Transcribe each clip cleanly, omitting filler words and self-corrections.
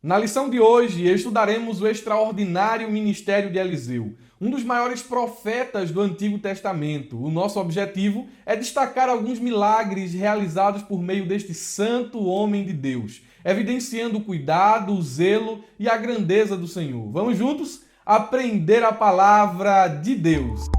Na lição de hoje, estudaremos o extraordinário ministério de Eliseu, um dos maiores profetas do Antigo Testamento. O nosso objetivo é destacar alguns milagres realizados por meio deste santo homem de Deus, evidenciando o cuidado, o zelo e a grandeza do Senhor. Vamos juntos aprender a palavra de Deus.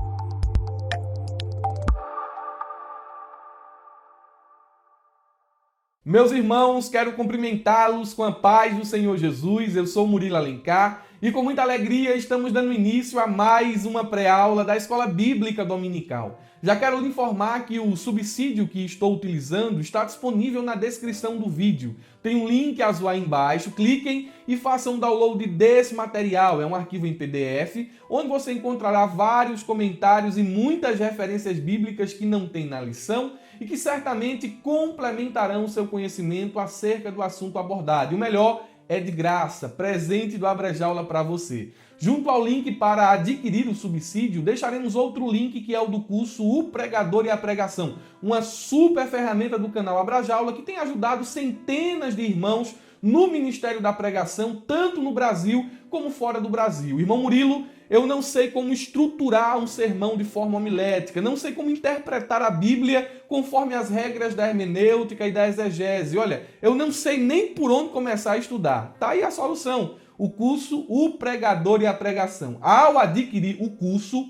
Meus irmãos, quero cumprimentá-los com a paz do Senhor Jesus. Eu sou Murilo Alencar e com muita alegria estamos dando início a mais uma pré-aula da Escola Bíblica Dominical. Já quero lhe informar que o subsídio que estou utilizando está disponível na descrição do vídeo. Tem um link azul aí embaixo, cliquem e façam um download desse material. É um arquivo em PDF, onde você encontrará vários comentários e muitas referências bíblicas que não tem na lição e que certamente complementarão o seu conhecimento acerca do assunto abordado. E o melhor, é de graça, presente do Abrejaula para você. Junto ao link para adquirir o subsídio, deixaremos outro link que é o do curso O Pregador e a Pregação, uma super ferramenta do canal Abrejaula que tem ajudado centenas de irmãos no Ministério da Pregação, tanto no Brasil como fora do Brasil. Irmão Murilo, eu não sei como estruturar um sermão de forma homilética, não sei como interpretar a Bíblia conforme as regras da hermenêutica e da exegese. Olha, eu não sei nem por onde começar a estudar. Tá aí a solução. O curso O Pregador e a Pregação. Ao adquirir o curso,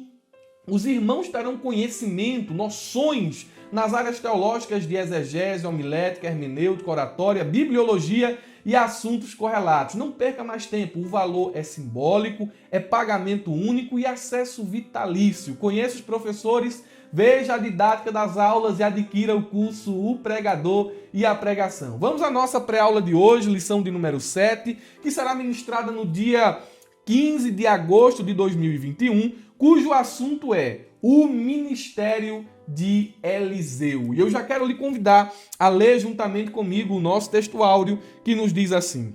os irmãos terão conhecimento, noções nas áreas teológicas de exegese, homilética, hermenêutica, oratória, bibliologia e assuntos correlatos. Não perca mais tempo, o valor é simbólico, é pagamento único e acesso vitalício. Conheça os professores, veja a didática das aulas e adquira o curso O Pregador e a Pregação. Vamos à nossa pré-aula de hoje, lição de número 7, que será ministrada no dia 15 de agosto de 2021, cujo assunto é o ministério de Eliseu. E eu já quero lhe convidar a ler juntamente comigo o nosso texto áureo que nos diz assim: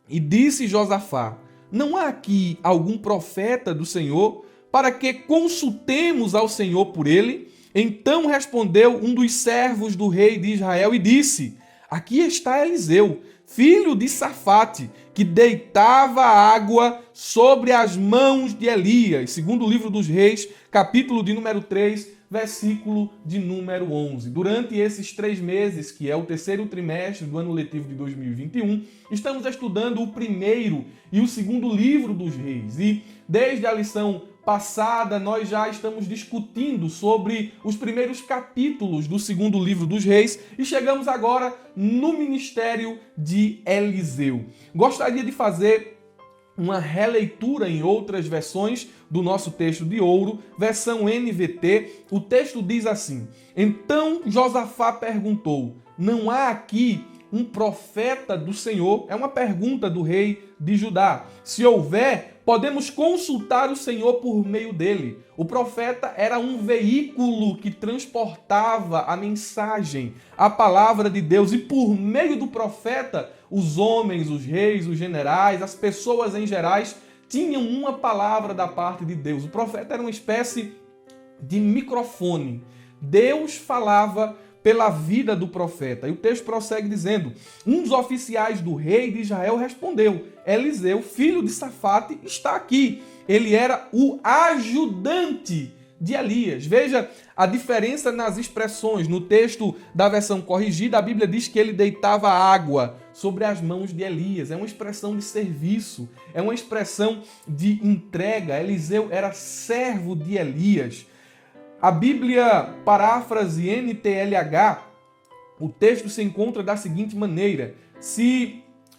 E disse Josafá: Não há aqui algum profeta do Senhor para que consultemos ao Senhor por ele? Então respondeu um dos servos do rei de Israel e disse: Aqui está Eliseu, filho de Safate, que deitava água sobre as mãos de Elias. Segundo o livro dos Reis, capítulo de número 3, versículo de número 11. Durante esses 3 meses, que é o terceiro trimestre do ano letivo de 2021, estamos estudando o primeiro e o segundo livro dos Reis. E desde a lição passada, nós já estamos discutindo sobre os primeiros capítulos do segundo livro dos Reis e chegamos agora no ministério de Eliseu. Gostaria de fazer uma releitura em outras versões do nosso texto de ouro, versão NVT. O texto diz assim: Então Josafá perguntou: Não há aqui um profeta do Senhor? É uma pergunta do rei de Judá. Se houver, podemos consultar o Senhor por meio dele. O profeta era um veículo que transportava a mensagem, a palavra de Deus, e por meio do profeta, os homens, os reis, os generais, as pessoas em gerais tinham uma palavra da parte de Deus. O profeta era uma espécie de microfone. Deus falava pela vida do profeta. E o texto prossegue dizendo: Um dos oficiais do rei de Israel respondeu: Eliseu, filho de Safate, está aqui. Ele era o ajudante de Elias. Veja a diferença nas expressões. No texto da versão corrigida, a Bíblia diz que ele deitava água sobre as mãos de Elias. É uma expressão de serviço, é uma expressão de entrega. Eliseu era servo de Elias. A Bíblia paráfrase NTLH, o texto se encontra da seguinte maneira: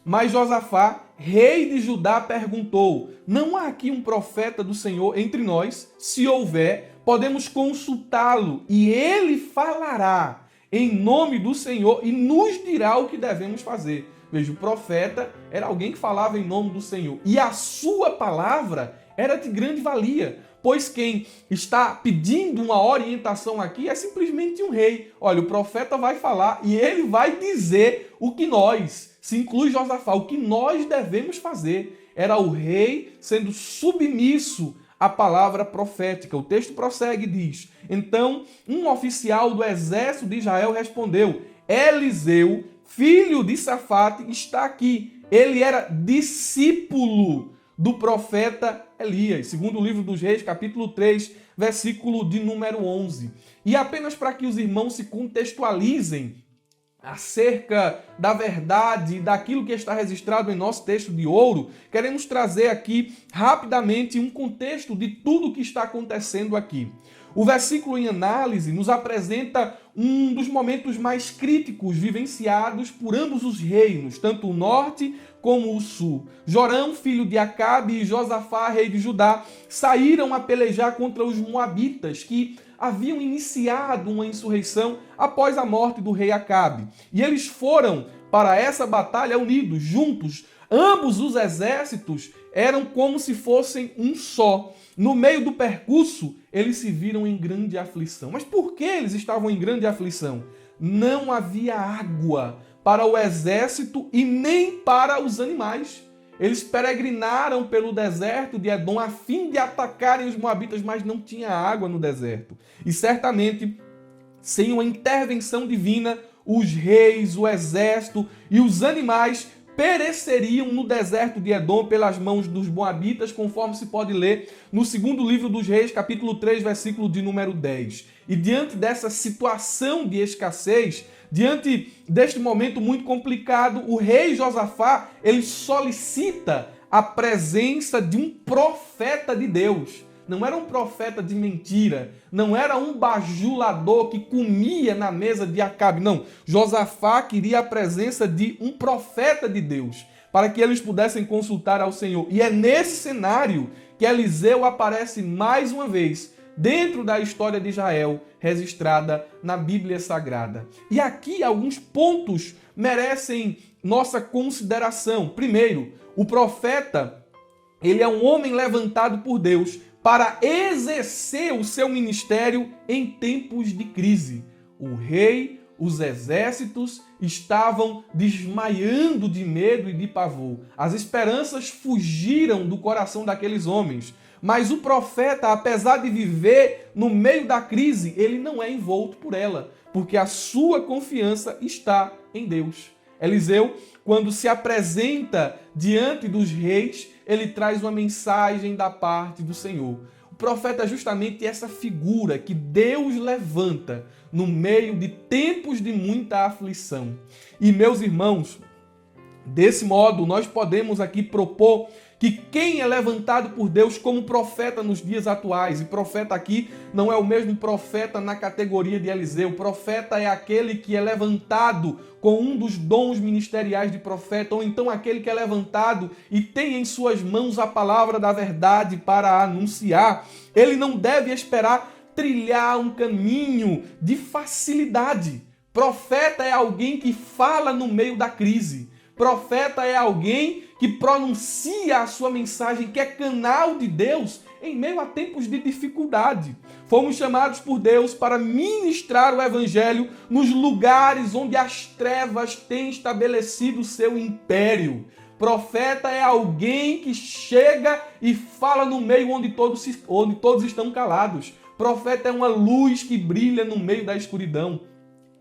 Mas Josafá, rei de Judá, perguntou: Não há aqui um profeta do Senhor entre nós? Se houver, podemos consultá-lo e ele falará em nome do Senhor e nos dirá o que devemos fazer. Veja, o profeta era alguém que falava em nome do Senhor e a sua palavra era de grande valia, pois quem está pedindo uma orientação aqui é simplesmente um rei. Olha, o profeta vai falar e ele vai dizer o que nós, se inclui Josafá, o que nós devemos fazer. Era o rei sendo submisso à palavra profética. O texto prossegue e diz: Então um oficial do exército de Israel respondeu: Eliseu, filho de Safate, está aqui. ele era discípulo do profeta Elias, segundo o livro dos Reis, capítulo 3, versículo de número 11. E apenas para que os irmãos se contextualizem acerca da verdade e daquilo que está registrado em nosso texto de ouro, queremos trazer aqui rapidamente um contexto de tudo o que está acontecendo aqui. O versículo em análise nos apresenta um dos momentos mais críticos vivenciados por ambos os reinos, tanto o norte como o sul. Jorão, filho de Acabe, e Josafá, rei de Judá, saíram a pelejar contra os moabitas, que haviam iniciado uma insurreição após a morte do rei Acabe. E eles foram para essa batalha unidos, juntos. Ambos os exércitos eram como se fossem um só. No meio do percurso, eles se viram em grande aflição. Mas por que eles estavam em grande aflição? Não havia água para o exército e nem para os animais. Eles peregrinaram pelo deserto de Edom a fim de atacarem os moabitas, mas não tinha água no deserto. E certamente, sem uma intervenção divina, os reis, o exército e os animais pereceriam no deserto de Edom pelas mãos dos moabitas, conforme se pode ler no segundo livro dos Reis, capítulo 3, versículo de número 10. E diante dessa situação de escassez, diante deste momento muito complicado, o rei Josafá, ele solicita a presença de um profeta de Deus. Não era um profeta de mentira, não era um bajulador que comia na mesa de Acabe, não. Josafá queria a presença de um profeta de Deus, para que eles pudessem consultar ao Senhor. E é nesse cenário que Eliseu aparece mais uma vez, dentro da história de Israel, registrada na Bíblia Sagrada. E aqui alguns pontos merecem nossa consideração. Primeiro, o profeta, ele é um homem levantado por Deus para exercer o seu ministério em tempos de crise. O rei, os exércitos estavam desmaiando de medo e de pavor. As esperanças fugiram do coração daqueles homens. Mas o profeta, apesar de viver no meio da crise, ele não é envolto por ela, porque a sua confiança está em Deus. Eliseu, quando se apresenta diante dos reis, ele traz uma mensagem da parte do Senhor. O profeta é justamente essa figura que Deus levanta no meio de tempos de muita aflição. E, meus irmãos, desse modo, nós podemos aqui propor que quem é levantado por Deus como profeta nos dias atuais, e profeta aqui não é o mesmo profeta na categoria de Eliseu, profeta é aquele que é levantado com um dos dons ministeriais de profeta, ou então aquele que é levantado e tem em suas mãos a palavra da verdade para anunciar. Ele não deve esperar trilhar um caminho de facilidade. Profeta é alguém que fala no meio da crise. Profeta é alguém que pronuncia a sua mensagem, que é canal de Deus em meio a tempos de dificuldade. Fomos chamados por Deus para ministrar o Evangelho nos lugares onde as trevas têm estabelecido o seu império. Profeta é alguém que chega e fala no meio onde todos estão calados. Profeta é uma luz que brilha no meio da escuridão.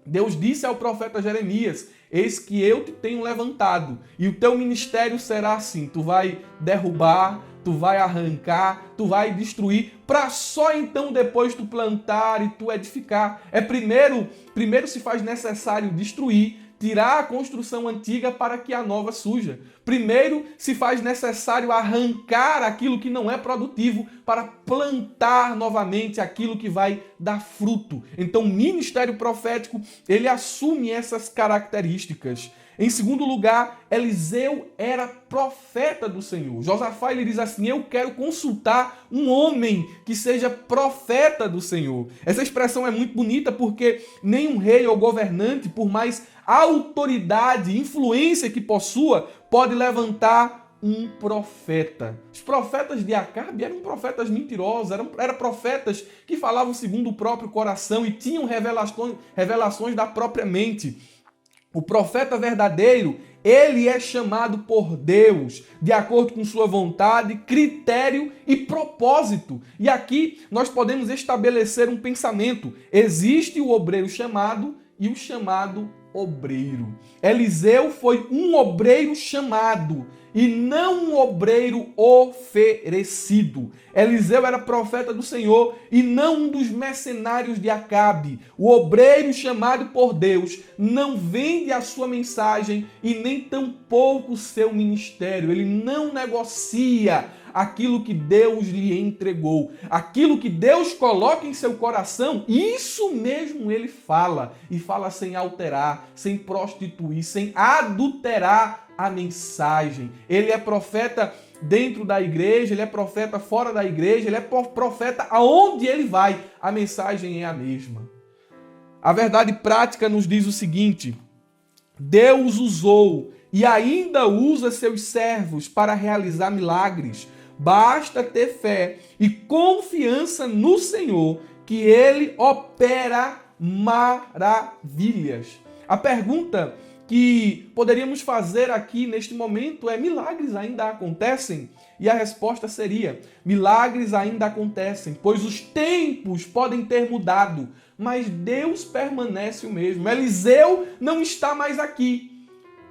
Deus disse ao profeta Jeremias: eis que eu te tenho levantado, e o teu ministério será assim, tu vai derrubar, tu vai arrancar, tu vai destruir, para só então depois tu plantar e tu edificar. Primeiro se faz necessário destruir, tirar a construção antiga para que a nova surja. Primeiro se faz necessário arrancar aquilo que não é produtivo para plantar novamente aquilo que vai dar fruto. Então o ministério profético, ele assume essas características. Em segundo lugar, Eliseu era profeta do Senhor. Josafá, ele diz assim: eu quero consultar um homem que seja profeta do Senhor. Essa expressão é muito bonita porque nenhum rei ou governante, por mais autoridade e influência que possua, pode levantar um profeta. Os profetas de Acabe eram profetas mentirosos, eram profetas que falavam segundo o próprio coração e tinham revelações da própria mente. O profeta verdadeiro, ele é chamado por Deus, de acordo com sua vontade, critério e propósito. E aqui nós podemos estabelecer um pensamento. Existe o obreiro chamado e o chamado obreiro. Eliseu foi um obreiro chamado e não um obreiro oferecido. Eliseu era profeta do Senhor e não um dos mercenários de Acabe. O obreiro chamado por Deus não vende a sua mensagem e nem tampouco o seu ministério. Ele não negocia aquilo que Deus lhe entregou. Aquilo que Deus coloca em seu coração, isso mesmo ele fala. E fala sem alterar, sem prostituir, sem adulterar a mensagem. Ele é profeta dentro da igreja, ele é profeta fora da igreja, ele é profeta aonde ele vai. A mensagem é a mesma. A verdade prática nos diz o seguinte: Deus usou e ainda usa seus servos para realizar milagres. Basta ter fé e confiança no Senhor, que Ele opera maravilhas. A pergunta que poderíamos fazer aqui neste momento é: milagres ainda acontecem? E a resposta seria: milagres ainda acontecem, pois os tempos podem ter mudado, mas Deus permanece o mesmo. Eliseu não está mais aqui,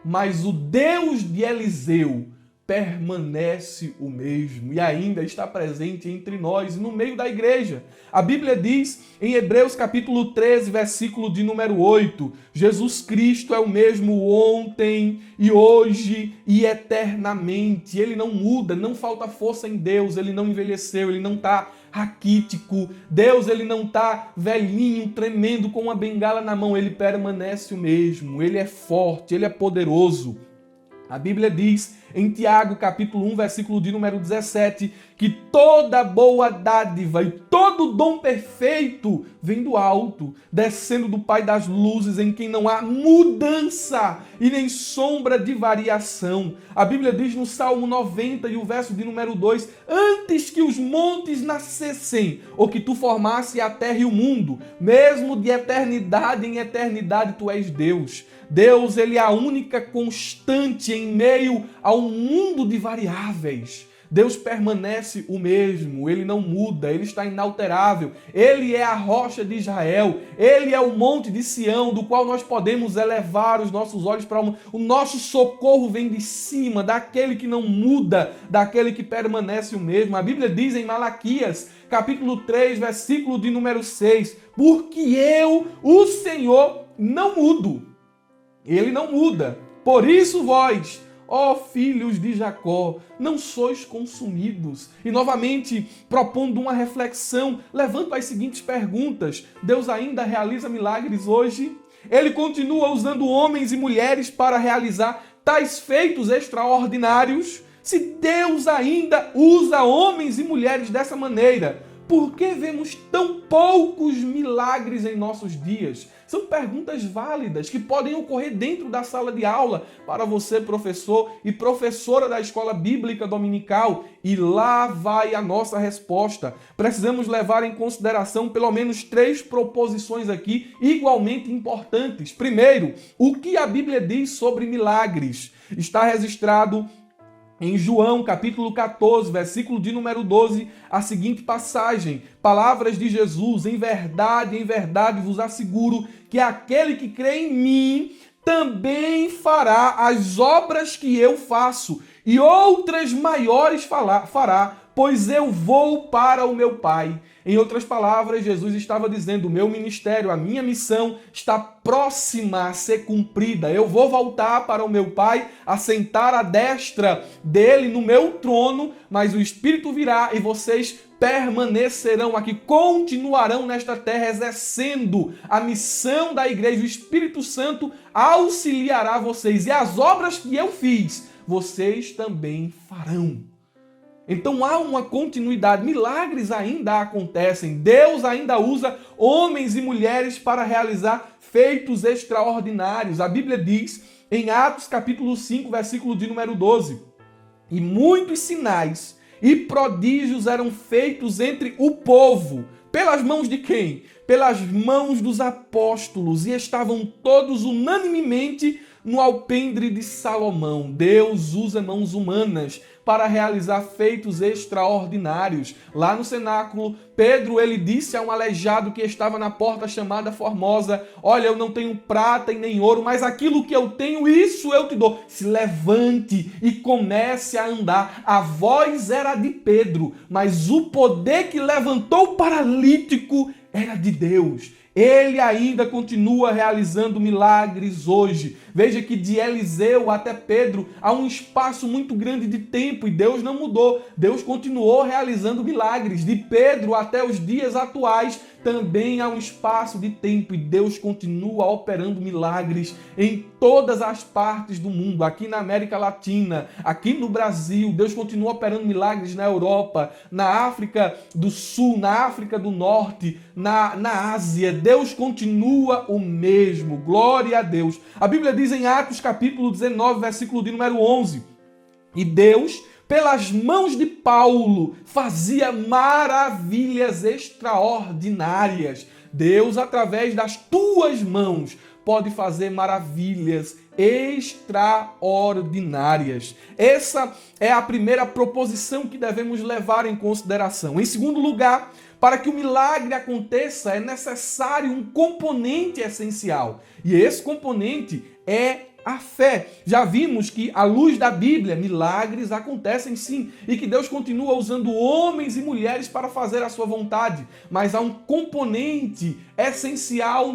mas o Deus de Eliseu permanece o mesmo e ainda está presente entre nós, no meio da igreja. A Bíblia diz em Hebreus capítulo 13, versículo de número 8, Jesus Cristo é o mesmo ontem e hoje e eternamente. Ele não muda, não falta força em Deus, ele não envelheceu, ele não está raquítico. Deus, ele não está velhinho, tremendo com uma bengala na mão, ele permanece o mesmo, ele é forte, ele é poderoso. A Bíblia diz em Tiago, capítulo 1, versículo de número 17, que toda boa dádiva e todo dom perfeito vem do alto, descendo do Pai das luzes, em quem não há mudança e nem sombra de variação. A Bíblia diz no Salmo 90 e o verso de número 2, antes que os montes nascessem, ou que tu formasse a terra e o mundo, mesmo de eternidade em eternidade tu és Deus. Deus, ele é a única constante em meio a um mundo de variáveis. Deus permanece o mesmo, ele não muda, ele está inalterável. Ele é a rocha de Israel, ele é o monte de Sião, do qual nós podemos elevar os nossos olhos para o nosso socorro vem de cima, daquele que não muda, daquele que permanece o mesmo. A Bíblia diz em Malaquias, capítulo 3, versículo de número 6, porque eu, o Senhor, não mudo. Ele não muda. Por isso vós, ó filhos de Jacó, não sois consumidos. E novamente, propondo uma reflexão, levanto as seguintes perguntas. Deus ainda realiza milagres hoje? Ele continua usando homens e mulheres para realizar tais feitos extraordinários? Se Deus ainda usa homens e mulheres dessa maneira, por que vemos tão poucos milagres em nossos dias? São perguntas válidas que podem ocorrer dentro da sala de aula para você, professor e professora da escola bíblica dominical. E lá vai a nossa resposta. Precisamos levar em consideração pelo menos 3 proposições aqui igualmente importantes. Primeiro, o que a Bíblia diz sobre milagres? Está registrado em João, capítulo 14, versículo de número 12, a seguinte passagem. Palavras de Jesus: em verdade vos asseguro que aquele que crê em mim também fará as obras que eu faço, e outras maiores fará, pois eu vou para o meu Pai. Em outras palavras, Jesus estava dizendo: o meu ministério, a minha missão está próxima a ser cumprida. Eu vou voltar para o meu Pai, assentar à destra dele no meu trono, mas o Espírito virá e vocês permanecerão aqui, continuarão nesta terra exercendo a missão da igreja. O Espírito Santo auxiliará vocês e as obras que eu fiz, vocês também farão. Então há uma continuidade, milagres ainda acontecem, Deus ainda usa homens e mulheres para realizar feitos extraordinários. A Bíblia diz em Atos capítulo 5, versículo de número 12, e muitos sinais e prodígios eram feitos entre o povo. Pelas mãos de quem? Pelas mãos dos apóstolos, e estavam todos unanimemente no alpendre de Salomão. Deus usa mãos humanas para realizar feitos extraordinários. Lá no cenáculo, Pedro, ele disse a um aleijado que estava na porta chamada Formosa: olha, eu não tenho prata e nem ouro, mas aquilo que eu tenho, isso eu te dou. Se levante e comece a andar. A voz era de Pedro, mas o poder que levantou o paralítico era de Deus. Ele ainda continua realizando milagres hoje. Veja que de Eliseu até Pedro há um espaço muito grande de tempo e Deus não mudou. Deus continuou realizando milagres. De Pedro até os dias atuais também há um espaço de tempo e Deus continua operando milagres em todas as partes do mundo. Aqui na América Latina, aqui no Brasil, Deus continua operando milagres na Europa, na África do Sul, na África do Norte, na Ásia. Deus continua o mesmo. Glória a Deus. A Bíblia diz em Atos capítulo 19, versículo de número 11. E Deus, pelas mãos de Paulo, fazia maravilhas extraordinárias. Deus, através das tuas mãos, pode fazer maravilhas extraordinárias. Essa é a primeira proposição que devemos levar em consideração. Em segundo lugar, para que o milagre aconteça, é necessário um componente essencial. E esse componente é a fé. Já vimos que, à luz da Bíblia, milagres acontecem sim, e que Deus continua usando homens e mulheres para fazer a sua vontade. Mas há um componente essencial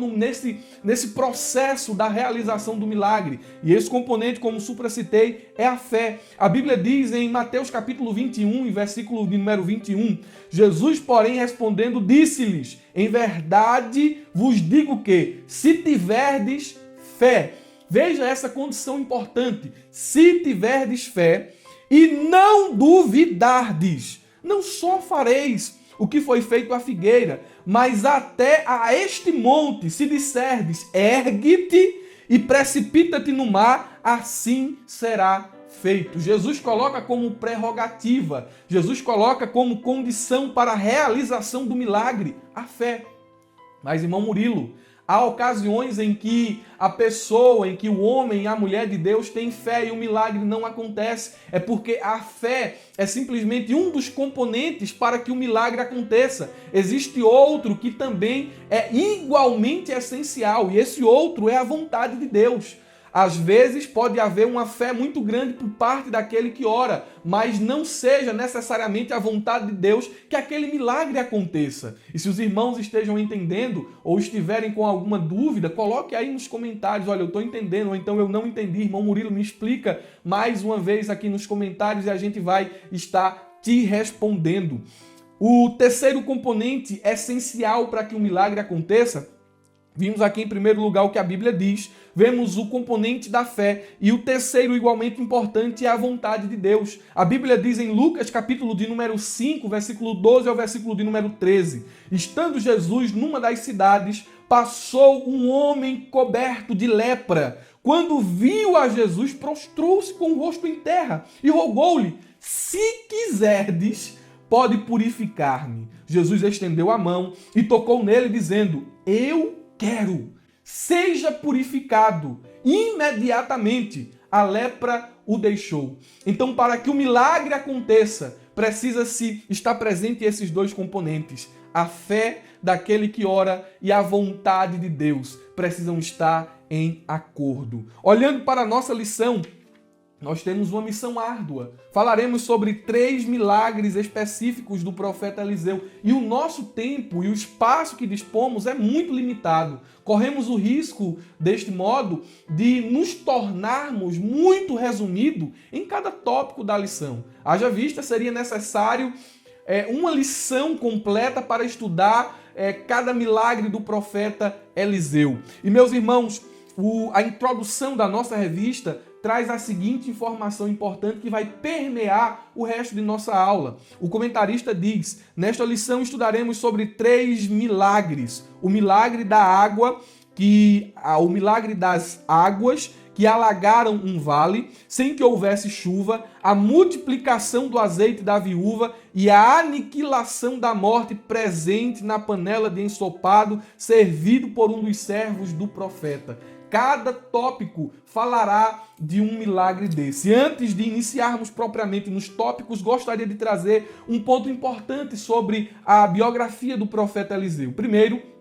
nesse processo da realização do milagre. E esse componente, como supracitei, é a fé. A Bíblia diz em Mateus capítulo 21, em versículo número 21, Jesus, porém, respondendo, disse-lhes: em verdade vos digo que, se tiverdes fé. Veja essa condição importante. Se tiverdes fé e não duvidardes, não só fareis o que foi feito à figueira, mas até a este monte, se disserdes, ergue-te e precipita-te no mar, assim será feito. Jesus coloca como prerrogativa, Jesus coloca como condição para a realização do milagre a fé. Mas, irmão Murilo, há ocasiões em que a pessoa, em que o homem e a mulher de Deus tem fé e o milagre não acontece. É porque a fé é simplesmente um dos componentes para que o milagre aconteça. Existe outro que também é igualmente essencial e esse outro é a vontade de Deus. Às vezes pode haver uma fé muito grande por parte daquele que ora, mas não seja necessariamente a vontade de Deus que aquele milagre aconteça. E se os irmãos estejam entendendo ou estiverem com alguma dúvida, coloque aí nos comentários: olha, eu estou entendendo, ou então eu não entendi, irmão Murilo, me explica mais uma vez aqui nos comentários e a gente vai estar te respondendo. O terceiro componente essencial para que o milagre aconteça, vimos aqui em primeiro lugar o que a Bíblia diz, vemos o componente da fé e o terceiro igualmente importante é a vontade de Deus. A Bíblia diz em Lucas capítulo de número 5, versículo 12 ao versículo de número 13. Estando Jesus numa das cidades, passou um homem coberto de lepra. Quando viu a Jesus, prostrou-se com o rosto em terra e rogou-lhe: se quiserdes, pode purificar-me. Jesus estendeu a mão e tocou nele, dizendo: eu quero, seja purificado. Imediatamente a lepra o deixou. Então, para que o milagre aconteça, precisa-se estar presente esses dois componentes. A fé daquele que ora e a vontade de Deus precisam estar em acordo. Olhando para a nossa lição, nós temos uma missão árdua. Falaremos sobre 3 milagres específicos do profeta Eliseu. E o nosso tempo e o espaço que dispomos é muito limitado. Corremos o risco, deste modo, de nos tornarmos muito resumidos em cada tópico da lição. Haja vista, seria necessário uma lição completa para estudar cada milagre do profeta Eliseu. E, meus irmãos, a introdução da nossa revista traz a seguinte informação importante que vai permear o resto de nossa aula. O comentarista diz: nesta lição estudaremos sobre 3 milagres. O milagre da água, o milagre das águas que alagaram um vale sem que houvesse chuva, a multiplicação do azeite da viúva e a aniquilação da morte presente na panela de ensopado servido por um dos servos do profeta. Cada tópico falará de um milagre desse. Antes de iniciarmos propriamente nos tópicos, gostaria de trazer um ponto importante sobre a biografia do profeta Eliseu. Primeiro,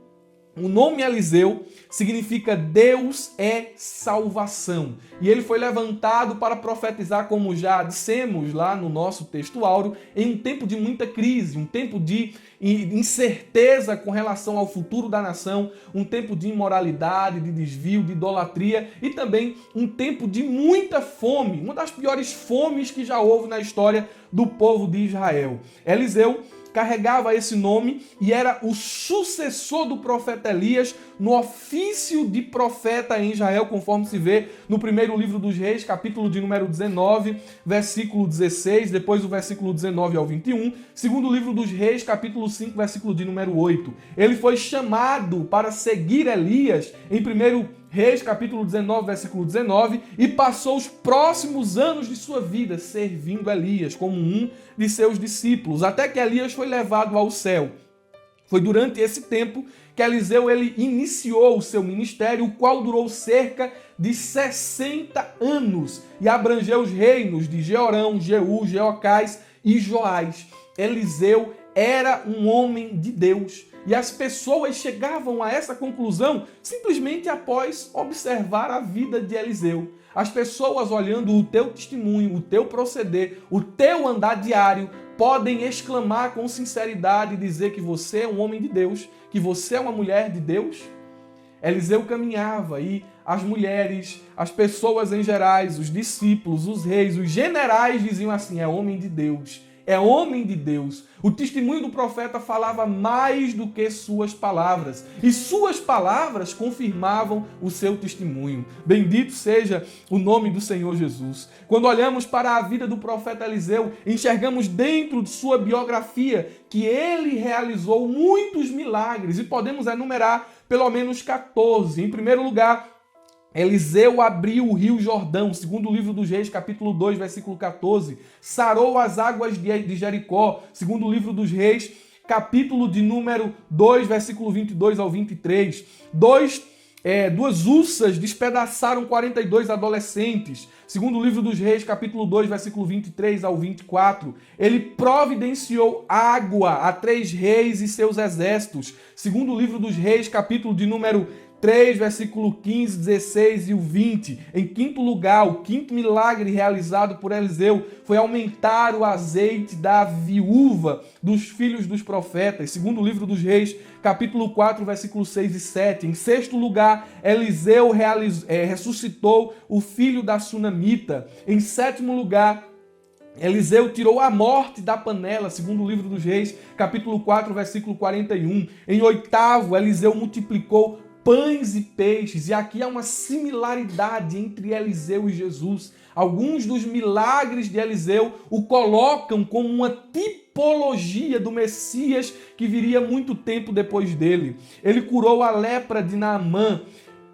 o nome Eliseu significa Deus é salvação. E ele foi levantado para profetizar, como já dissemos lá no nosso texto áureo, em um tempo de muita crise, um tempo de incerteza com relação ao futuro da nação, um tempo de imoralidade, de desvio, de idolatria e também um tempo de muita fome, uma das piores fomes que já houve na história do povo de Israel. Eliseu carregava esse nome e era o sucessor do profeta Elias no ofício de profeta em Israel, conforme se vê no primeiro livro dos Reis, capítulo de número 19, versículo 16, depois o versículo 19 ao 21, segundo livro dos Reis, capítulo 5, versículo de número 8. Ele foi chamado para seguir Elias em primeiro Reis, capítulo 19, versículo 19, e passou os próximos anos de sua vida servindo Elias como um de seus discípulos, até que Elias foi levado ao céu. Foi durante esse tempo que Eliseu ele iniciou o seu ministério, o qual durou cerca de 60 anos e abrangeu os reinos de Jeorão, Jeú, Jeocás e Joás. Eliseu era um homem de Deus. E as pessoas chegavam a essa conclusão simplesmente após observar a vida de Eliseu. As pessoas olhando o teu testemunho, o teu proceder, o teu andar diário, podem exclamar com sinceridade e dizer que você é um homem de Deus, que você é uma mulher de Deus. Eliseu caminhava e as mulheres, as pessoas em gerais, os discípulos, os reis, os generais diziam assim: é homem de Deus. É homem de Deus. O testemunho do profeta falava mais do que suas palavras. E suas palavras confirmavam o seu testemunho. Bendito seja o nome do Senhor Jesus. Quando olhamos para a vida do profeta Eliseu, enxergamos dentro de sua biografia que ele realizou muitos milagres. E podemos enumerar pelo menos 14. Em primeiro lugar, Eliseu abriu o rio Jordão, segundo o livro dos Reis, capítulo 2, versículo 14. Sarou as águas de Jericó, segundo o livro dos Reis, capítulo de número 2, versículo 22 ao 23. Duas ursas despedaçaram 42 adolescentes, segundo o livro dos Reis, capítulo 2, versículo 23 ao 24. Ele providenciou água a 3 reis e seus exércitos, segundo o livro dos Reis, capítulo de número 3, versículo 15, 16 e o 20. Em quinto lugar, o quinto milagre realizado por Eliseu foi aumentar o azeite da viúva dos filhos dos profetas, segundo o livro dos Reis, capítulo 4, versículo 6 e 7. Em sexto lugar, Eliseu ressuscitou o filho da sunamita. Em sétimo lugar, Eliseu tirou a morte da panela, segundo o livro dos Reis, capítulo 4, versículo 41. Em oitavo, Eliseu multiplicou pães e peixes, e aqui há uma similaridade entre Eliseu e Jesus. Alguns dos milagres de Eliseu o colocam como uma tipologia do Messias que viria muito tempo depois dele. Ele curou a lepra de Naamã,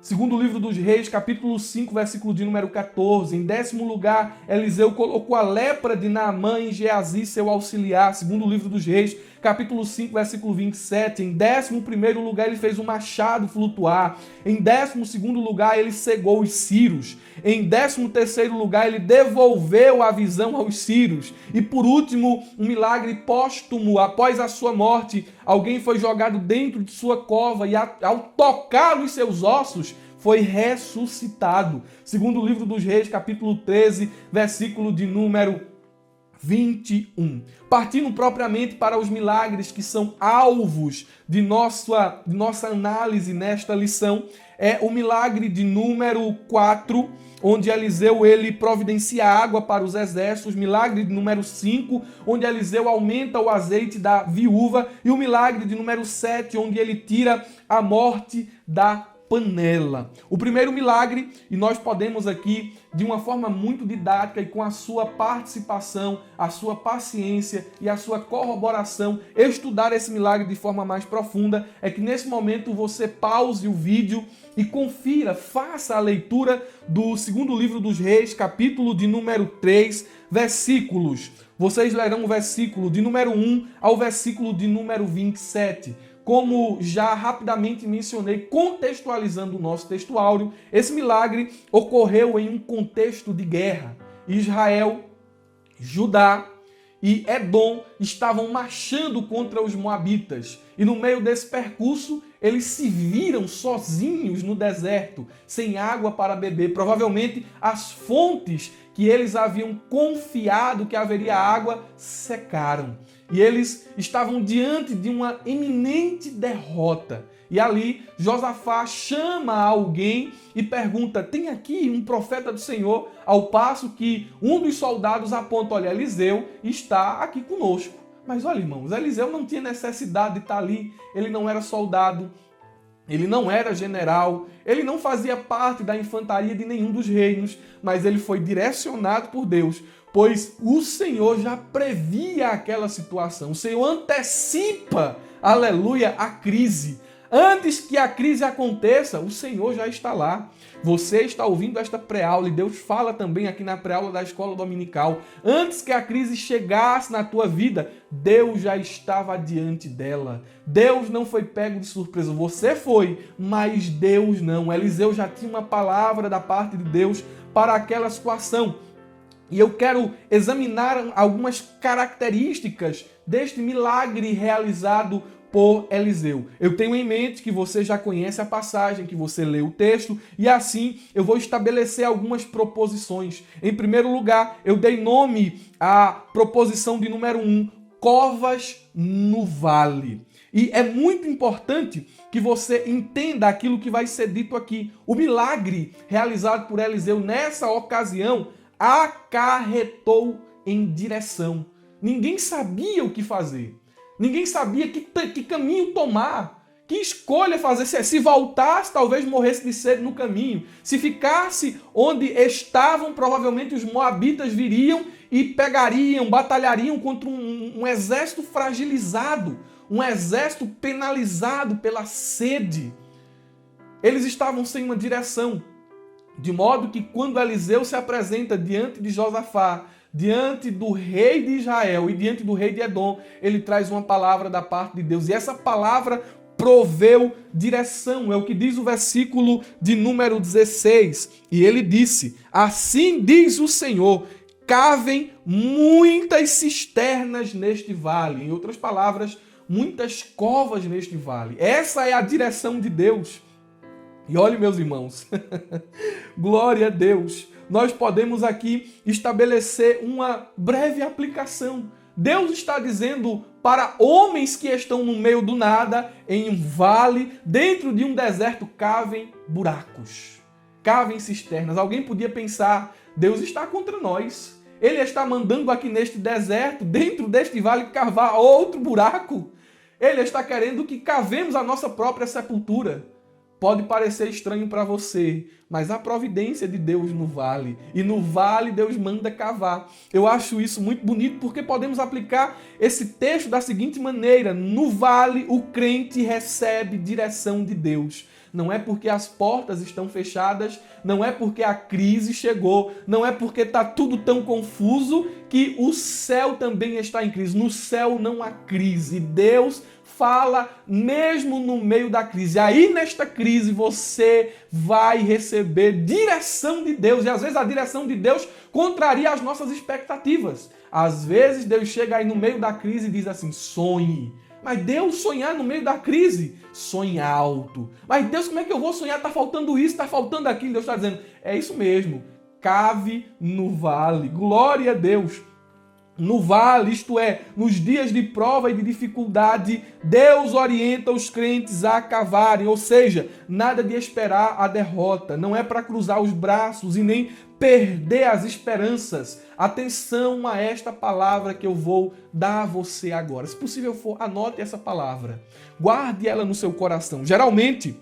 segundo o livro dos Reis, capítulo 5, versículo de número 14. Em décimo lugar, Eliseu colocou a lepra de Naamã em Geazi, seu auxiliar, segundo o livro dos Reis, capítulo 5, versículo 27. Em 11º lugar, ele fez um machado flutuar. Em 12º lugar, ele cegou os círios. Em 13º lugar, ele devolveu a visão aos círios. E por último, um milagre póstumo. Após a sua morte, alguém foi jogado dentro de sua cova e ao tocar os seus ossos, foi ressuscitado. Segundo o livro dos Reis, capítulo 13, versículo de número 21. Partindo propriamente para os milagres que são alvos de nossa análise nesta lição, é o milagre de número 4, onde Eliseu ele providencia água para os exércitos, milagre de número 5, onde Eliseu aumenta o azeite da viúva, e o milagre de número 7, onde ele tira a morte da panela. O primeiro milagre, e nós podemos aqui, de uma forma muito didática e com a sua participação, a sua paciência e a sua corroboração, estudar esse milagre de forma mais profunda, é que nesse momento você pause o vídeo e confira, faça a leitura do segundo livro dos Reis, capítulo de número 3, versículos. Vocês lerão o versículo de número 1 ao versículo de número 27. como já rapidamente mencionei, contextualizando o nosso texto áureo, esse milagre ocorreu em um contexto de guerra. Israel, Judá e Edom estavam marchando contra os moabitas. E no meio desse percurso, eles se viram sozinhos no deserto, sem água para beber. Provavelmente as fontes que eles haviam confiado que haveria água secaram. E eles estavam diante de uma iminente derrota. E ali, Josafá chama alguém e pergunta: tem aqui um profeta do Senhor? Ao passo que um dos soldados aponta: olha, Eliseu está aqui conosco. Mas olha, irmãos, Eliseu não tinha necessidade de estar ali. Ele não era soldado, ele não era general, ele não fazia parte da infantaria de nenhum dos reinos, mas ele foi direcionado por Deus, pois o Senhor já previa aquela situação. O Senhor antecipa, aleluia, a crise. Antes que a crise aconteça, o Senhor já está lá. Você está ouvindo esta pré-aula e Deus fala também aqui na pré-aula da escola dominical. Antes que a crise chegasse na tua vida, Deus já estava diante dela. Deus não foi pego de surpresa. Você foi, mas Deus não. Eliseu já tinha uma palavra da parte de Deus para aquela situação. E eu quero examinar algumas características deste milagre realizado por Eliseu. Eu tenho em mente que você já conhece a passagem, que você leu o texto, e assim eu vou estabelecer algumas proposições. Em primeiro lugar, eu dei nome à proposição de número 1, covas no vale. E é muito importante que você entenda aquilo que vai ser dito aqui. O milagre realizado por Eliseu nessa ocasião acarretou em direção. Ninguém sabia o que fazer. Ninguém sabia que caminho tomar, que escolha fazer. Se voltasse, talvez morresse de sede no caminho. Se ficasse onde estavam, provavelmente os moabitas viriam e pegariam, batalhariam contra um exército fragilizado, um exército penalizado pela sede. Eles estavam sem uma direção, de modo que quando Eliseu se apresenta diante de Josafá, diante do rei de Israel e diante do rei de Edom, ele traz uma palavra da parte de Deus. E essa palavra proveu direção. É o que diz o versículo de número 16. E ele disse: assim diz o Senhor, cavem muitas cisternas neste vale. Em outras palavras, muitas covas neste vale. Essa é a direção de Deus. E olhe, meus irmãos, glória a Deus. Nós podemos aqui estabelecer uma breve aplicação. Deus está dizendo para homens que estão no meio do nada, em um vale, dentro de um deserto, cavem buracos, cavem cisternas. Alguém podia pensar: Deus está contra nós. Ele está mandando aqui neste deserto, dentro deste vale, cavar outro buraco. Ele está querendo que cavemos a nossa própria sepultura. Pode parecer estranho para você, mas há providência de Deus no vale. E no vale Deus manda cavar. Eu acho isso muito bonito porque podemos aplicar esse texto da seguinte maneira: no vale o crente recebe direção de Deus. Não é porque as portas estão fechadas, não é porque a crise chegou, não é porque está tudo tão confuso que o céu também está em crise. No céu não há crise. Deus fala mesmo no meio da crise. Aí nesta crise você vai receber direção de Deus. E às vezes a direção de Deus contraria as nossas expectativas. Às vezes Deus chega aí no meio da crise e diz assim: sonhe. Mas Deus, sonhar no meio da crise? Sonhe alto. Mas Deus, como é que eu vou sonhar? Está faltando isso, está faltando aquilo. Deus está dizendo: é isso mesmo. Cave no vale. Glória a Deus. No vale, isto é, nos dias de prova e de dificuldade, Deus orienta os crentes a cavarem, ou seja, nada de esperar a derrota, não é para cruzar os braços e nem perder as esperanças. Atenção a esta palavra que eu vou dar a você agora. Se possível for, anote essa palavra, guarde ela no seu coração. Geralmente,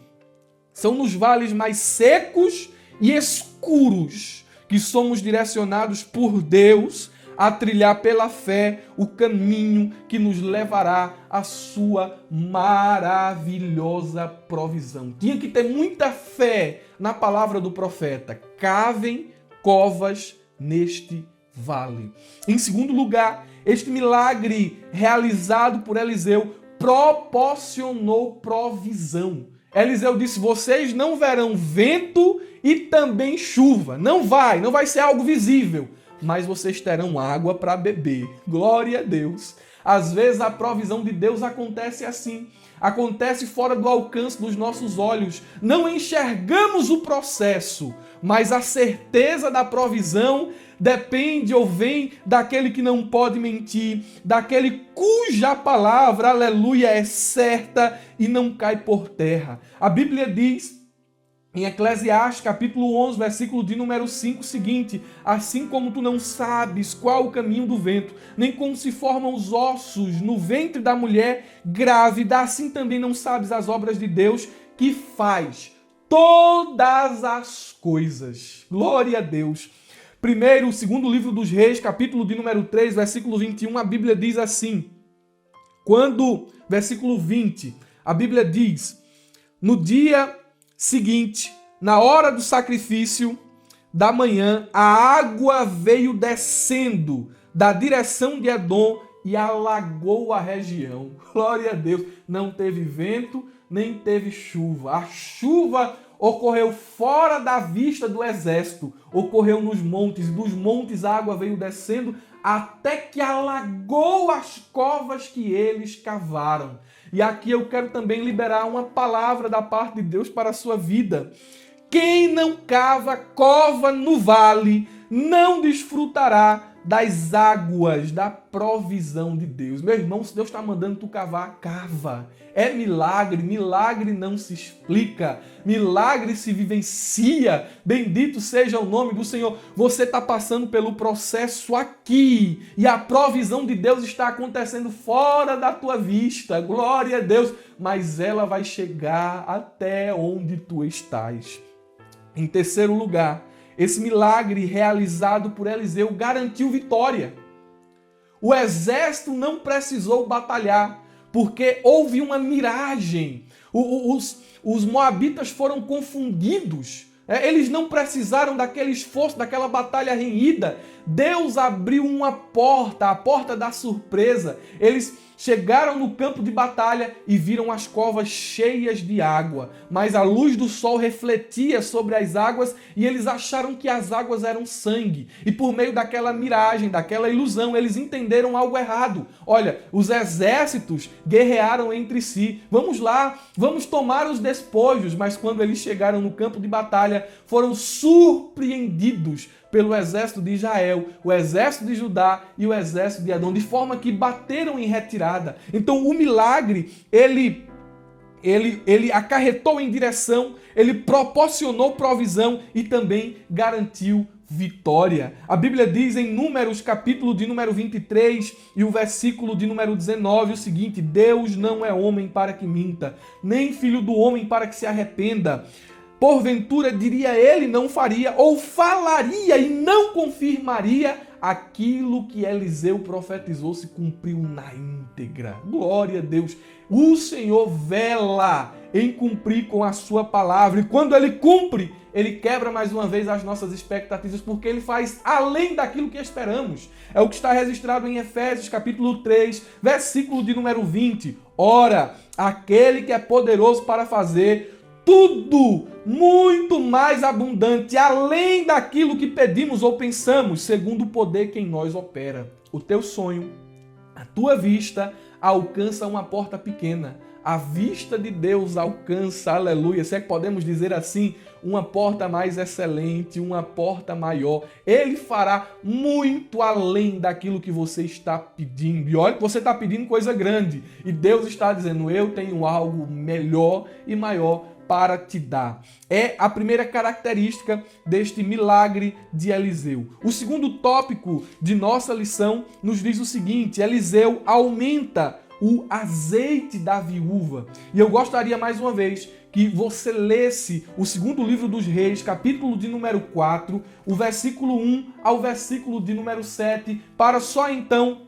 são nos vales mais secos e escuros que somos direcionados por Deus a trilhar pela fé o caminho que nos levará à sua maravilhosa provisão. Tinha que ter muita fé na palavra do profeta. Cavem covas neste vale. Em segundo lugar, este milagre realizado por Eliseu proporcionou provisão. Eliseu disse: vocês não verão vento e também chuva. Não vai ser algo visível, mas vocês terão água para beber. Glória a Deus. Às vezes a provisão de Deus acontece assim. Acontece fora do alcance dos nossos olhos. Não enxergamos o processo, mas a certeza da provisão depende ou vem daquele que não pode mentir, daquele cuja palavra, aleluia, é certa e não cai por terra. A Bíblia diz em Eclesiastes, capítulo 11, versículo de número 5, o seguinte: assim como tu não sabes qual o caminho do vento, nem como se formam os ossos no ventre da mulher grávida, assim também não sabes as obras de Deus, que faz todas as coisas. Glória a Deus. Primeiro, o segundo livro dos Reis, capítulo de número 3, versículo 21, a Bíblia diz assim, versículo 20, a Bíblia diz: no dia seguinte, na hora do sacrifício da manhã, a água veio descendo da direção de Edom e alagou a região. Glória a Deus. Não teve vento, nem teve chuva. A chuva ocorreu fora da vista do exército, ocorreu nos montes, e dos montes a água veio descendo até que alagou as covas que eles cavaram. E aqui eu quero também liberar uma palavra da parte de Deus para a sua vida. Quem não cava cova no vale não desfrutará das águas da provisão de Deus. Meu irmão, se Deus está mandando tu cavar, cava. É milagre, milagre não se explica, milagre se vivencia. Bendito seja o nome do Senhor. Você está passando pelo processo aqui e a provisão de Deus está acontecendo fora da tua vista. Glória a Deus, mas ela vai chegar até onde tu estás. Em terceiro lugar, esse milagre realizado por Eliseu garantiu vitória. O exército não precisou batalhar, porque houve uma miragem. Os moabitas foram confundidos. Eles não precisaram daquele esforço, daquela batalha renhida. Deus abriu uma porta, a porta da surpresa. Eles chegaram no campo de batalha e viram as covas cheias de água, mas a luz do sol refletia sobre as águas e eles acharam que as águas eram sangue. E por meio daquela miragem, daquela ilusão, eles entenderam algo errado. Olha, os exércitos guerrearam entre si. Vamos lá, vamos tomar os despojos. Mas quando eles chegaram no campo de batalha, foram surpreendidos pelo exército de Israel, o exército de Judá e o exército de Edom, de forma que bateram em retirada. Então o milagre, ele acarretou em direção, ele proporcionou provisão e também garantiu vitória. A Bíblia diz em Números, capítulo de número 23 e o versículo de número 19 o seguinte: Deus não é homem para que minta, nem filho do homem para que se arrependa. Porventura, diria ele, não faria, ou falaria e não confirmaria, aquilo que Eliseu profetizou se cumpriu na íntegra. Glória a Deus. O Senhor vela em cumprir com a sua palavra. E quando ele cumpre, ele quebra mais uma vez as nossas expectativas, porque ele faz além daquilo que esperamos. É o que está registrado em Efésios, capítulo 3, versículo de número 20. Ora, aquele que é poderoso para fazer tudo muito mais abundante, além daquilo que pedimos ou pensamos, segundo o poder que em nós opera. O teu sonho, a tua vista, alcança uma porta pequena. A vista de Deus alcança, aleluia, se é que podemos dizer assim, uma porta mais excelente, uma porta maior. Ele fará muito além daquilo que você está pedindo. E olha que você está pedindo coisa grande. E Deus está dizendo: eu tenho algo melhor e maior para te dar. É a primeira característica deste milagre de Eliseu. O segundo tópico de nossa lição nos diz o seguinte: Eliseu aumenta o azeite da viúva. E eu gostaria mais uma vez que você lesse o segundo livro dos Reis, capítulo de número 4, o versículo 1 ao versículo de número 7, para só então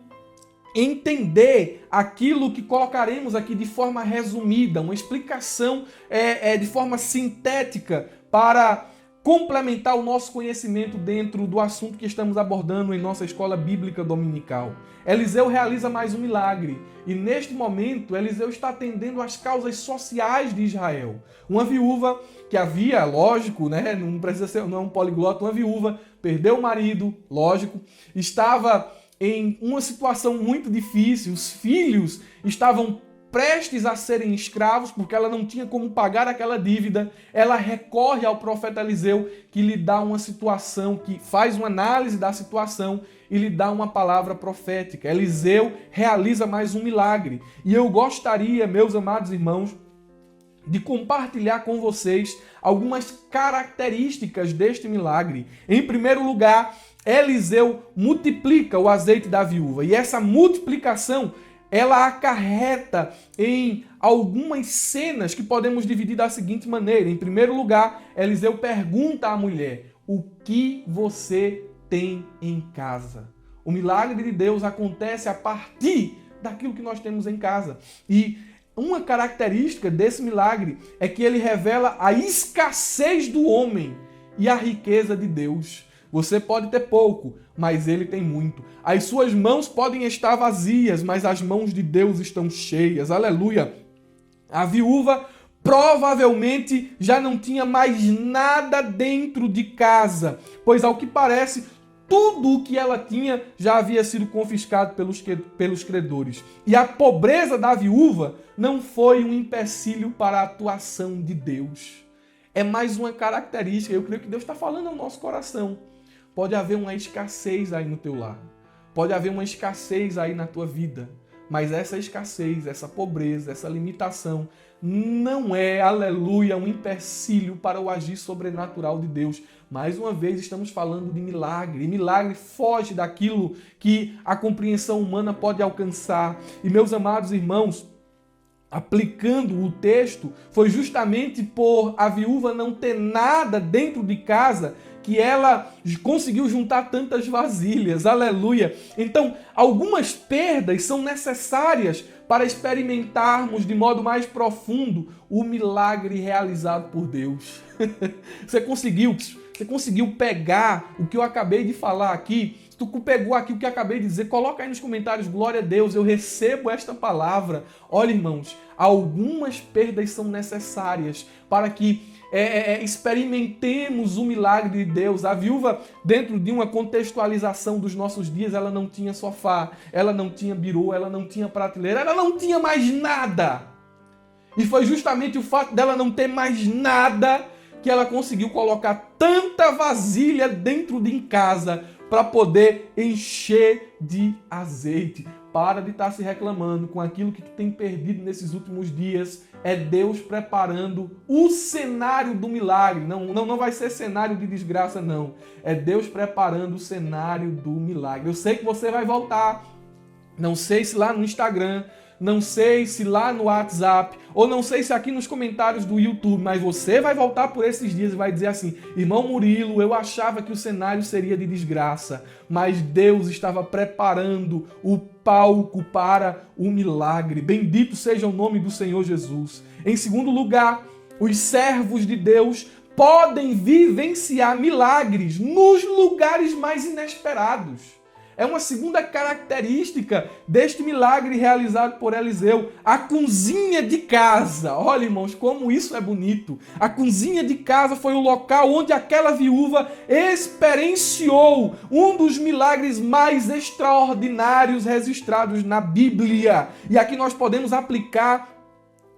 entender aquilo que colocaremos aqui de forma resumida, uma explicação de forma sintética para complementar o nosso conhecimento dentro do assunto que estamos abordando em nossa escola bíblica dominical. Eliseu realiza mais um milagre e neste momento Eliseu está atendendo às causas sociais de Israel. Uma viúva que havia, lógico, não precisa ser não é um poliglota, uma viúva perdeu o marido, lógico, estava em uma situação muito difícil, os filhos estavam prestes a serem escravos, porque ela não tinha como pagar aquela dívida. Ela recorre ao profeta Eliseu, que lhe dá uma situação, que faz uma análise da situação e lhe dá uma palavra profética. Eliseu realiza mais um milagre. E eu gostaria, meus amados irmãos, de compartilhar com vocês algumas características deste milagre. Em primeiro lugar, Eliseu multiplica o azeite da viúva. E essa multiplicação ela acarreta em algumas cenas que podemos dividir da seguinte maneira. Em primeiro lugar, Eliseu pergunta à mulher: o que você tem em casa? O milagre de Deus acontece a partir daquilo que nós temos em casa. E uma característica desse milagre é que ele revela a escassez do homem e a riqueza de Deus. Você pode ter pouco, mas ele tem muito. As suas mãos podem estar vazias, mas as mãos de Deus estão cheias. Aleluia! A viúva provavelmente já não tinha mais nada dentro de casa, pois ao que parece, tudo o que ela tinha já havia sido confiscado pelos credores. E a pobreza da viúva não foi um empecilho para a atuação de Deus. É mais uma característica, eu creio que Deus está falando ao nosso coração. Pode haver uma escassez aí no teu lar. Pode haver uma escassez aí na tua vida. Mas essa escassez, essa pobreza, essa limitação não é, aleluia, um empecilho para o agir sobrenatural de Deus. Mais uma vez estamos falando de milagre. E milagre foge daquilo que a compreensão humana pode alcançar. E meus amados irmãos, aplicando o texto, foi justamente por a viúva não ter nada dentro de casa que ela conseguiu juntar tantas vasilhas, aleluia. Então, algumas perdas são necessárias para experimentarmos de modo mais profundo o milagre realizado por Deus. Você conseguiu pegar o que eu acabei de falar aqui? Se tu pegou aqui o que eu acabei de dizer, coloca aí nos comentários, glória a Deus, eu recebo esta palavra. Olha, irmãos, algumas perdas são necessárias para que experimentemos o milagre de Deus. A viúva, dentro de uma contextualização dos nossos dias, ela não tinha sofá, ela não tinha birô, ela não tinha prateleira, ela não tinha mais nada. E foi justamente o fato dela não ter mais nada que ela conseguiu colocar tanta vasilha dentro de casa para poder encher de azeite. Para de estar se reclamando com aquilo que tu tem perdido nesses últimos dias. É Deus preparando o cenário do milagre. Não vai ser cenário de desgraça, não. É Deus preparando o cenário do milagre. Eu sei que você vai voltar. Não sei se lá no Instagram, não sei se lá no WhatsApp, ou não sei se aqui nos comentários do YouTube, mas você vai voltar por esses dias e vai dizer assim: irmão Murilo, eu achava que o cenário seria de desgraça, mas Deus estava preparando o palco para o milagre. Bendito seja o nome do Senhor Jesus. Em segundo lugar, os servos de Deus podem vivenciar milagres nos lugares mais inesperados. É uma segunda característica deste milagre realizado por Eliseu. A cozinha de casa. Olha, irmãos, como isso é bonito. A cozinha de casa foi o local onde aquela viúva experienciou um dos milagres mais extraordinários registrados na Bíblia. E aqui nós podemos aplicar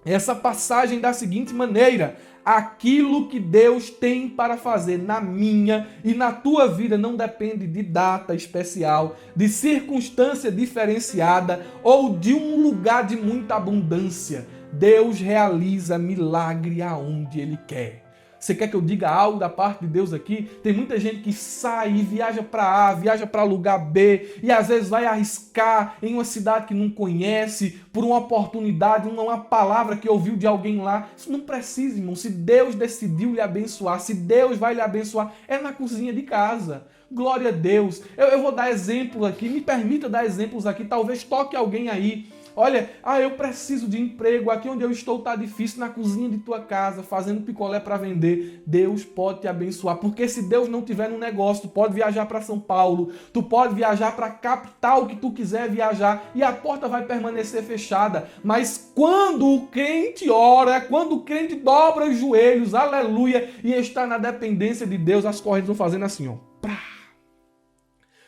essa passagem da seguinte maneira: aquilo que Deus tem para fazer na minha e na tua vida não depende de data especial, de circunstância diferenciada ou de um lugar de muita abundância. Deus realiza milagre aonde Ele quer. Você quer que eu diga algo da parte de Deus aqui? Tem muita gente que sai e viaja para A, viaja para lugar B e às vezes vai arriscar em uma cidade que não conhece por uma oportunidade, uma palavra que ouviu de alguém lá. Isso não precisa, irmão. Se Deus decidiu lhe abençoar, se Deus vai lhe abençoar, é na cozinha de casa. Glória a Deus. Eu vou dar exemplo aqui, me permita dar exemplos aqui, talvez toque alguém aí. Olha, eu preciso de emprego, aqui onde eu estou está difícil, na cozinha de tua casa, fazendo picolé para vender. Deus pode te abençoar, porque se Deus não tiver no negócio, tu pode viajar para São Paulo, tu pode viajar para a capital que tu quiser viajar e a porta vai permanecer fechada. Mas quando o crente ora, quando o crente dobra os joelhos, aleluia, e está na dependência de Deus, as correntes vão fazendo assim, ó. Prá.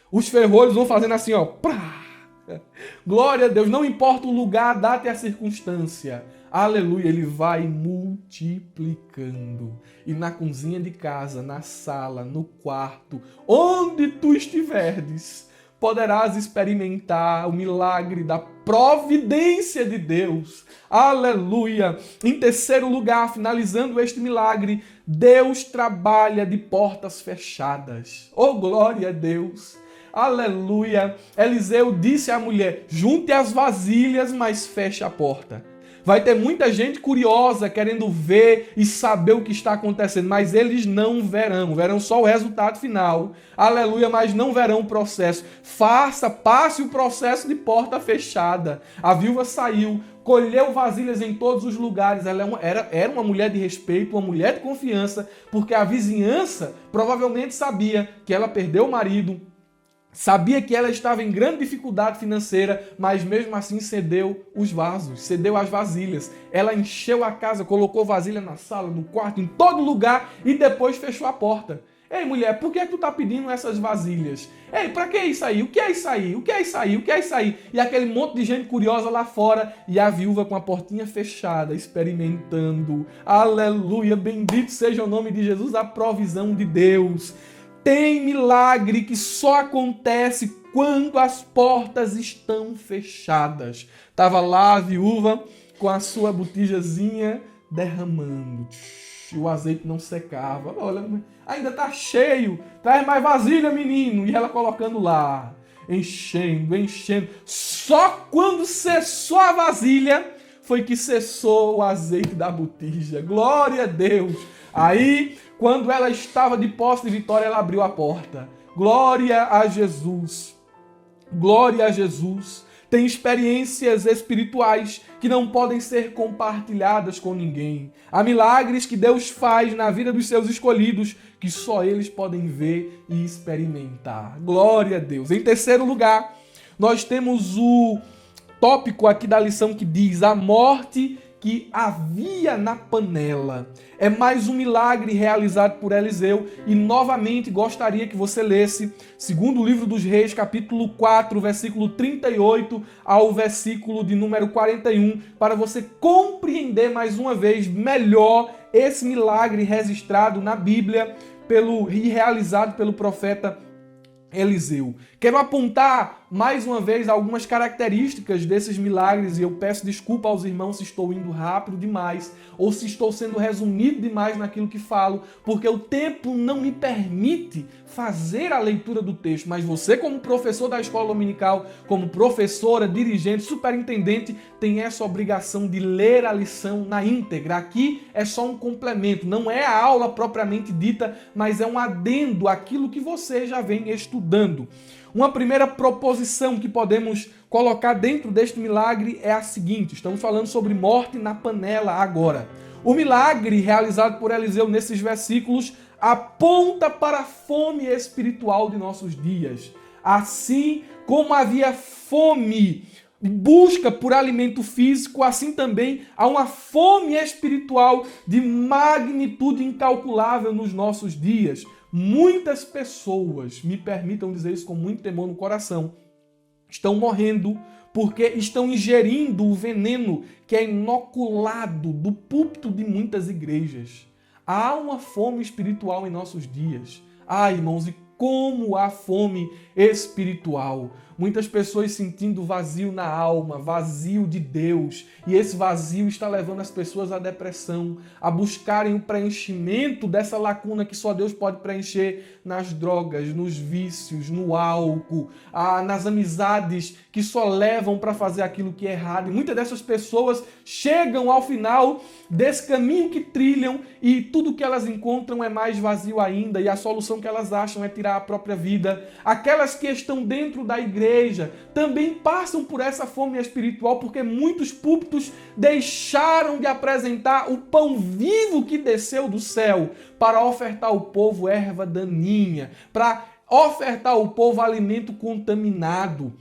Os ferrolhos vão fazendo assim, ó. Prá. Glória a Deus, não importa o lugar, a data e a circunstância. Aleluia, ele vai multiplicando. E na cozinha de casa, na sala, no quarto, onde tu estiveres, poderás experimentar o milagre da providência de Deus. Aleluia! Em terceiro lugar, finalizando este milagre, Deus trabalha de portas fechadas. Oh, glória a Deus! Aleluia! Eliseu disse à mulher, junte as vasilhas, mas feche a porta. Vai ter muita gente curiosa querendo ver e saber o que está acontecendo, mas eles não verão. Verão só o resultado final. Aleluia, mas não verão o processo. Passe o processo de porta fechada. A viúva saiu, colheu vasilhas em todos os lugares. Ela era uma mulher de respeito, uma mulher de confiança, porque a vizinhança provavelmente sabia que ela perdeu o marido, sabia que ela estava em grande dificuldade financeira, mas mesmo assim cedeu os vasos, cedeu as vasilhas. Ela encheu a casa, colocou vasilha na sala, no quarto, em todo lugar e depois fechou a porta. Ei, mulher, por que tu tá pedindo essas vasilhas? Ei, pra que isso aí? O que é isso aí? O que é isso aí? O que é isso aí? E aquele monte de gente curiosa lá fora e a viúva com a portinha fechada, experimentando. Aleluia, bendito seja o nome de Jesus, a provisão de Deus. Tem milagre que só acontece quando as portas estão fechadas. Tava lá a viúva com a sua botijazinha derramando. E o azeite não secava. Olha, ainda tá cheio. Traz mais vasilha, menino. E ela colocando lá, enchendo, enchendo. Só quando cessou a vasilha foi que cessou o azeite da botija. Glória a Deus. Aí, quando ela estava de posse de vitória, ela abriu a porta. Glória a Jesus. Glória a Jesus. Tem experiências espirituais que não podem ser compartilhadas com ninguém. Há milagres que Deus faz na vida dos seus escolhidos que só eles podem ver e experimentar. Glória a Deus. Em terceiro lugar, nós temos o tópico aqui da lição que diz a morte que havia na panela. É mais um milagre realizado por Eliseu e novamente gostaria que você lesse segundo o livro dos Reis, capítulo 4, versículo 38 ao versículo de número 41, para você compreender mais uma vez melhor esse milagre registrado na Bíblia e realizado pelo profeta Eliseu. Quero apontar mais uma vez algumas características desses milagres e eu peço desculpa aos irmãos se estou indo rápido demais ou se estou sendo resumido demais naquilo que falo, porque o tempo não me permite fazer a leitura do texto, mas você como professor da escola dominical, como professora, dirigente, superintendente, tem essa obrigação de ler a lição na íntegra. Aqui é só um complemento, não é a aula propriamente dita, mas é um adendo àquilo que você já vem estudando. Uma primeira proposição que podemos colocar dentro deste milagre é a seguinte: estamos falando sobre morte na panela agora. O milagre realizado por Eliseu nesses versículos aponta para a fome espiritual de nossos dias. Assim como havia fome, busca por alimento físico, assim também há uma fome espiritual de magnitude incalculável nos nossos dias. Muitas pessoas, me permitam dizer isso com muito temor no coração, estão morrendo porque estão ingerindo o veneno que é inoculado do púlpito de muitas igrejas. Há uma fome espiritual em nossos dias. Irmãos, e como há fome espiritual. Muitas pessoas sentindo vazio na alma, vazio de Deus. E esse vazio está levando as pessoas à depressão, a buscarem o preenchimento dessa lacuna que só Deus pode preencher nas drogas, nos vícios, no álcool, nas amizades que só levam para fazer aquilo que é errado. E muitas dessas pessoas chegam ao final desse caminho que trilham e tudo que elas encontram é mais vazio ainda. E a solução que elas acham é tirar tirar a própria vida. Aquelas que estão dentro da igreja também passam por essa fome espiritual, porque muitos púlpitos deixaram de apresentar o pão vivo que desceu do céu para ofertar ao povo erva daninha, para ofertar ao povo alimento contaminado.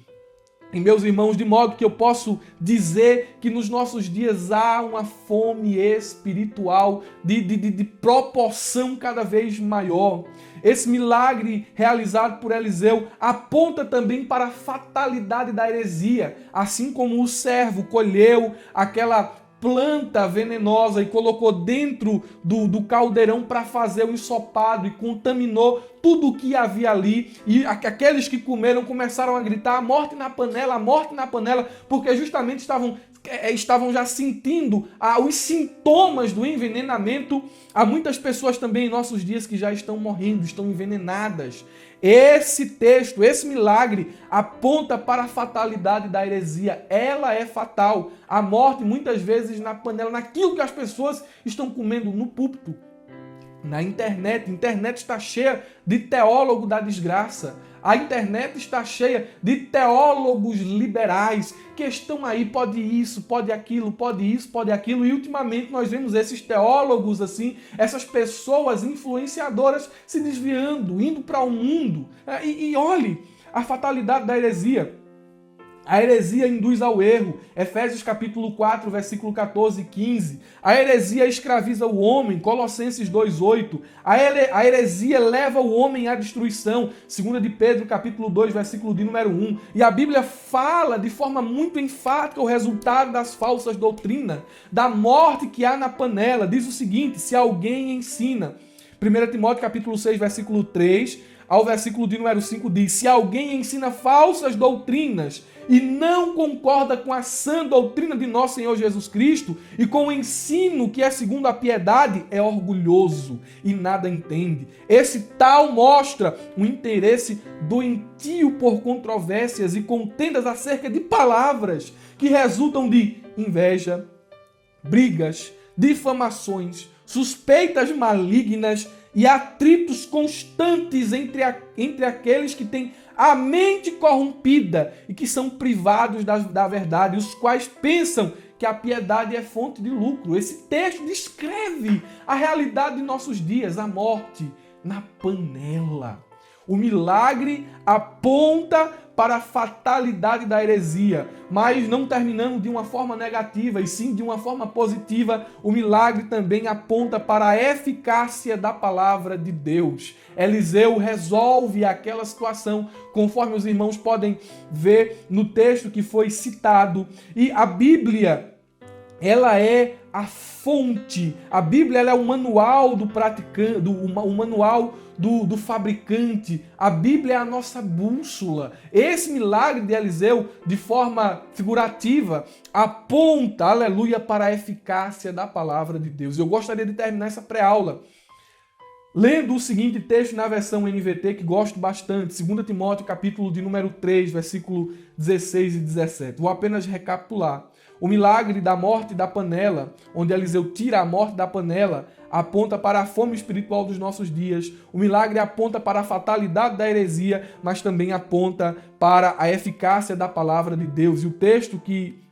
E meus irmãos, de modo que eu posso dizer que nos nossos dias há uma fome espiritual de proporção cada vez maior. Esse milagre realizado por Eliseu aponta também para a fatalidade da heresia, assim como o servo colheu aquela planta venenosa e colocou dentro do caldeirão para fazer o ensopado e contaminou tudo o que havia ali, e aqueles que comeram começaram a gritar: a morte na panela, porque justamente estavam já sentindo os sintomas do envenenamento. Há muitas pessoas também em nossos dias que já estão morrendo, estão envenenadas. Esse texto, esse milagre, aponta para a fatalidade da heresia. Ela é fatal. A morte, muitas vezes, na panela, naquilo que as pessoas estão comendo no púlpito, na internet. A internet está cheia de teólogo da desgraça. A internet está cheia de teólogos liberais que estão aí, pode isso, pode aquilo, pode isso, pode aquilo. E ultimamente nós vemos esses teólogos assim, essas pessoas influenciadoras se desviando, indo para o mundo. E olhe a fatalidade da heresia. A heresia induz ao erro. Efésios capítulo 4, versículo 14 e 15. A heresia escraviza o homem. Colossenses 2,8. A heresia leva o homem à destruição. 2 de Pedro capítulo 2, versículo de número 1. E a Bíblia fala de forma muito enfática o resultado das falsas doutrinas, da morte que há na panela. Diz o seguinte: se alguém ensina. 1 Timóteo capítulo 6, versículo 3 ao versículo de número 5 diz: se alguém ensina falsas doutrinas e não concorda com a sã doutrina de nosso Senhor Jesus Cristo e com o ensino que é segundo a piedade, é orgulhoso e nada entende. Esse tal mostra um interesse doentio por controvérsias e contendas acerca de palavras que resultam de inveja, brigas, difamações, suspeitas malignas e atritos constantes entre aqueles que têm a mente corrompida e que são privados da verdade, os quais pensam que a piedade é fonte de lucro. Esse texto descreve a realidade de nossos dias, a morte na panela. O milagre aponta para a fatalidade da heresia, mas não terminando de uma forma negativa, e sim de uma forma positiva. O milagre também aponta para a eficácia da palavra de Deus. Eliseu resolve aquela situação, conforme os irmãos podem ver no texto que foi citado. E a Bíblia, ela é a fonte. A Bíblia, ela é o manual do praticante, o manual do fabricante. A Bíblia é a nossa bússola. Esse milagre de Eliseu, de forma figurativa, aponta, aleluia, para a eficácia da palavra de Deus. Eu gostaria de terminar essa pré-aula lendo o seguinte texto na versão NVT, que gosto bastante, 2 Timóteo, capítulo de número 3, versículo 16 e 17. Vou apenas recapitular. O milagre da morte da panela, onde Eliseu tira a morte da panela, aponta para a fome espiritual dos nossos dias. O milagre aponta para a fatalidade da heresia, mas também aponta para a eficácia da palavra de Deus. E o texto que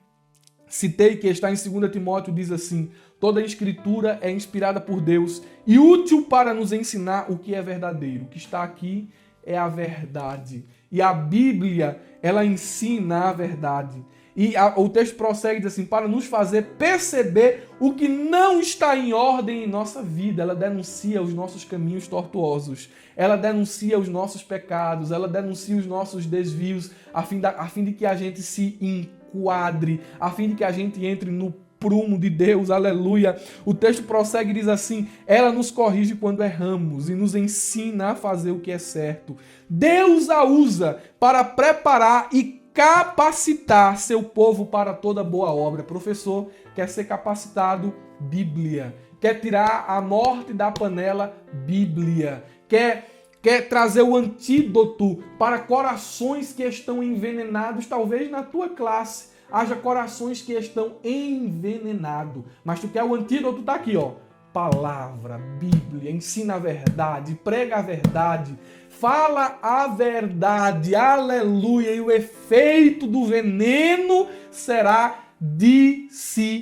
citei, que está em 2 Timóteo, diz assim: toda a escritura é inspirada por Deus e útil para nos ensinar o que é verdadeiro. O que está aqui é a verdade. E a Bíblia, ela ensina a verdade. E o texto prossegue, diz assim: para nos fazer perceber o que não está em ordem em nossa vida. Ela denuncia os nossos caminhos tortuosos. Ela denuncia os nossos pecados. Ela denuncia os nossos desvios, a fim de que a gente se enquadre, a fim de que a gente entre no prumo de Deus, aleluia. O texto prossegue e diz assim: ela nos corrige quando erramos e nos ensina a fazer o que é certo. Deus a usa para preparar e capacitar seu povo para toda boa obra. Professor, quer ser capacitado? Bíblia. Quer tirar a morte da panela? Bíblia. Quer trazer o antídoto para corações que estão envenenados? Talvez na tua classe haja corações que estão envenenados. Mas tu quer o antídoto? Tá aqui, ó. palavra, a Bíblia, ensina a verdade, prega a verdade, fala a verdade, aleluia, e o efeito do veneno será dissipado.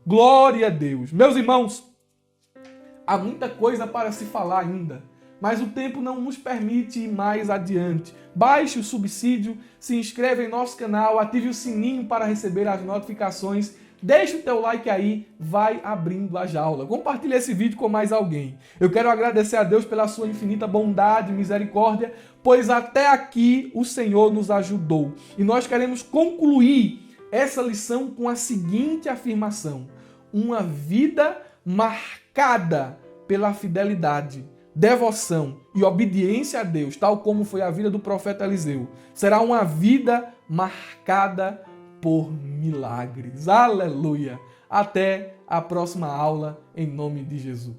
Glória a Deus. Meus irmãos, há muita coisa para se falar ainda, mas o tempo não nos permite ir mais adiante. Baixe o subsídio, se inscreve em nosso canal, ative o sininho para receber as notificações. Deixa o teu like aí, vai abrindo a jaula. Compartilhe esse vídeo com mais alguém. Eu quero agradecer a Deus pela sua infinita bondade e misericórdia, pois até aqui o Senhor nos ajudou. E nós queremos concluir essa lição com a seguinte afirmação: uma vida marcada pela fidelidade, devoção e obediência a Deus, tal como foi a vida do profeta Eliseu, será uma vida marcada por milagres. Aleluia! Até a próxima aula, em nome de Jesus.